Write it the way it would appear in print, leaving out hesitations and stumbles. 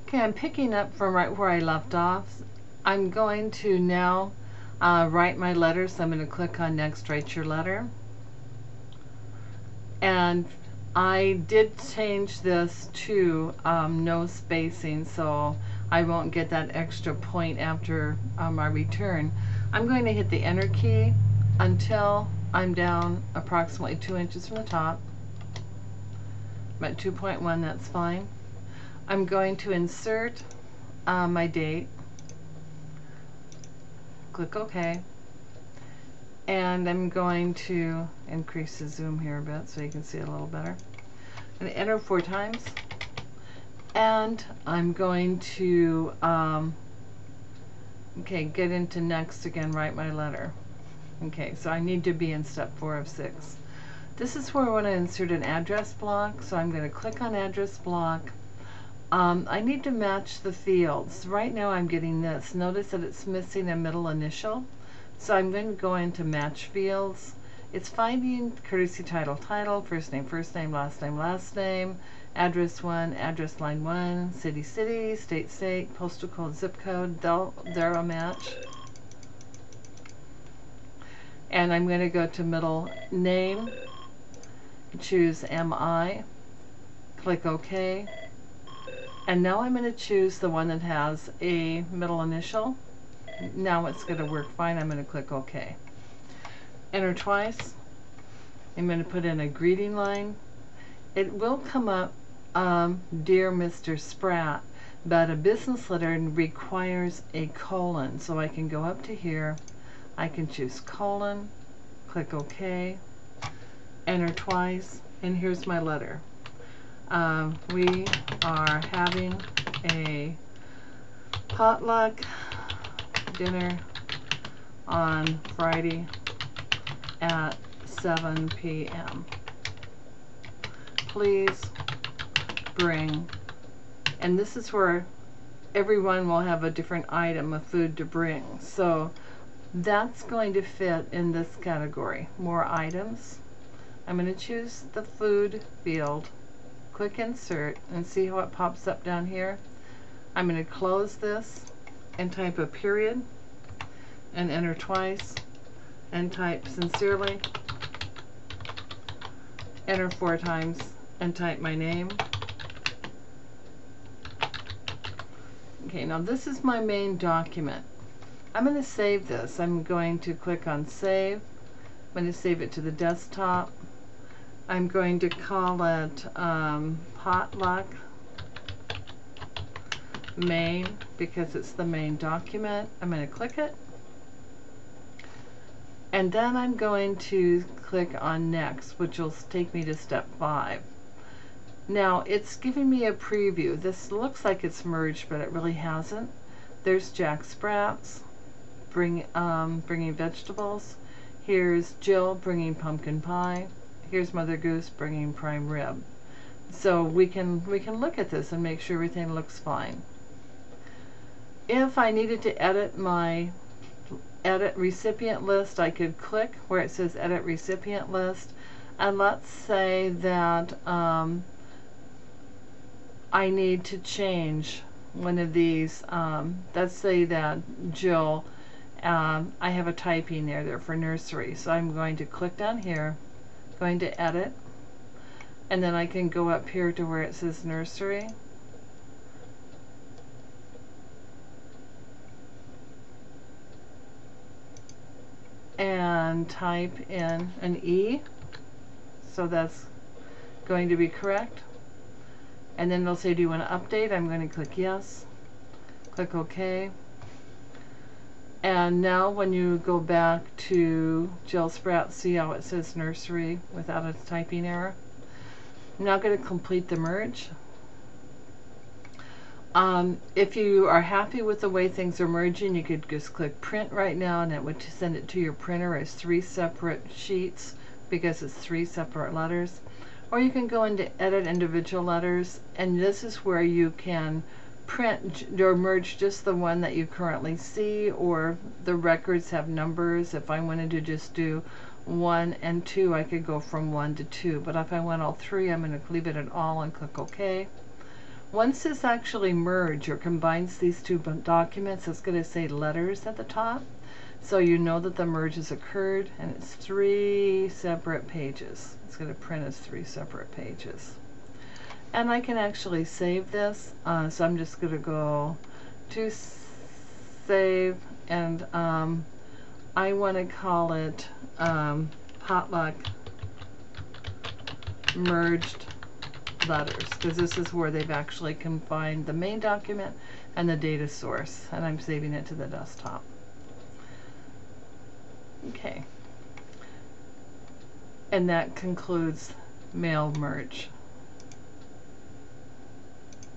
Okay, I'm picking up from right where I left off. I'm going to now write my letter, so I'm going to click on Next, Write Your Letter. And I did change this to no spacing, so I won't get that extra point after my return. I'm going to hit the Enter key until I'm down approximately 2 inches from the top. I'm at 2.1, that's fine. I'm going to insert my date, click OK, and I'm going to increase the zoom here a bit so you can see it a little better. I'm going to enter 4 times, and I'm going to get into Next again, write my letter. Okay, so I need to be in step 4 of 6. This is where I want to insert an address block, so I'm going to click on address block. I need to match the fields. Right now I'm getting this. Notice that it's missing a middle initial. So I'm going to go into match fields. It's finding courtesy title, first name, last name, address 1, address line 1, city, state, postal code, zip code. They're a match. And I'm going to go to middle name, choose MI, click OK. And now I'm going to choose the one that has a middle initial. Now it's going to work fine. I'm going to click OK. Enter twice. I'm going to put in a greeting line. It will come up, Dear Mr. Spratt, but a business letter requires a colon. So I can go up to here. I can choose colon, click OK, enter twice, and here's my letter. We are having a potluck dinner on Friday at 7 p.m. Please bring, and this is where everyone will have a different item of food to bring. So that's going to fit in this category, more items. I'm going to choose the food field. Click insert and see how it pops up down here. I'm going to close this and type a period and enter twice and type sincerely, enter 4 times and type my name. Okay, now this is my main document. I'm going to save this. I'm going to click on save. I'm going to save it to the desktop. I'm going to call it potluck main because it's the main document. I'm going to click it, and then I'm going to click on next, which will take me to step 5. Now it's giving me a preview. This looks like it's merged, but it really hasn't. There's Jack Spratz bringing vegetables. Here's Jill bringing pumpkin pie. Here's Mother Goose bringing prime rib. So we can look at this and make sure everything looks fine. If I needed to edit my edit recipient list, I could click where it says edit recipient list, and let's say that I need to change one of these. Let's say that Jill, I have a typing there for nursery, so I'm going to click down here, going to edit, and then I can go up here to where it says nursery, and type in an E, so that's going to be correct. And then they'll say, do you want to update? I'm going to click yes, click OK. And now when you go back to Jill Spratt, see how it says nursery without a typing error. I'm now going to complete the merge. If you are happy with the way things are merging, you could just click print right now, and it would send it to your printer as 3 separate sheets because it's 3 separate letters. Or you can go into edit individual letters, and this is where you can print or merge just the one that you currently see, or the records have numbers. If I wanted to just do 1 and 2, I could go from 1 to 2, but if I want all 3, I'm going to leave it at all and click OK. Once this actually merges or combines these two documents, it's going to say letters at the top. So you know that the merge has occurred, and it's 3 separate pages. It's going to print as 3 separate pages. And I can actually save this. So I'm just going to go to save, and I want to call it potluck merged letters, because this is where they've actually combined the main document and the data source, and I'm saving it to the desktop. Okay, and that concludes mail merge.